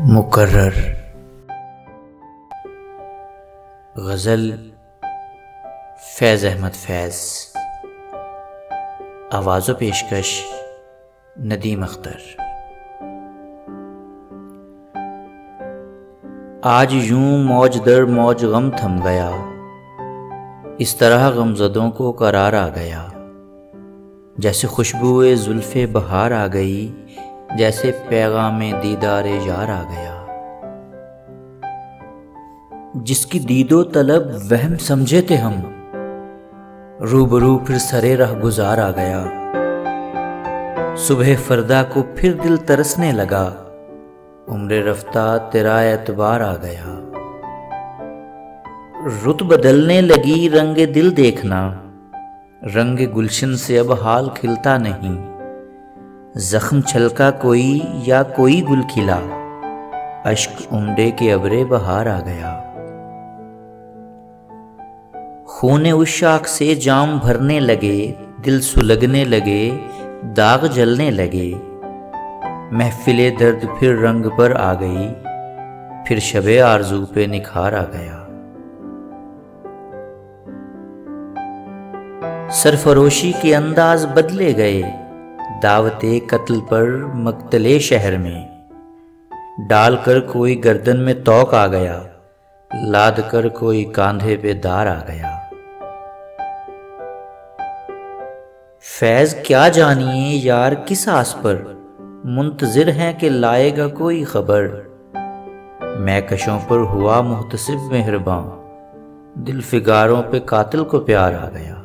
مقرر غزل فیض احمد فیض، آواز و پیشکش ندیم اختر۔ آج یوں موج در موج غم تھم گیا، اس طرح غمزدوں کو قرار آ گیا، جیسے خوشبوئے زلف بہار آ گئی، جیسے پیغام دیدار یار آ گیا۔ جس کی دید و طلب وہم سمجھے تھے ہم، روبرو پھر سرے رہ گزار آ گیا۔ صبح فردا کو پھر دل ترسنے لگا، عمر رفتہ تیرا اعتبار آ گیا۔ رت بدلنے لگی رنگ دل دیکھنا، رنگ گلشن سے اب حال کھلتا نہیں۔ زخم چھلکا کوئی یا کوئی گل کھلا، اشک امڈے کے ابرے بہار آ گیا۔ خون عشاق سے جام بھرنے لگے، دل سلگنے لگے، داغ جلنے لگے۔ محفل درد پھر رنگ پر آ گئی، پھر شب آرزو پہ نکھار آ گیا۔ سرفروشی کے انداز بدلے گئے، دعوت قتل پر مقتل شہر میں۔ ڈال کر کوئی گردن میں توق آ گیا، لاد کر کوئی کاندھے پہ دار آ گیا۔ فیض کیا جانیے یار کس آس پر، منتظر ہیں کہ لائے گا کوئی خبر۔ مہکشوں پر ہوا محتسب مہرباں، دل فگاروں پہ قاتل کو پیار آ گیا۔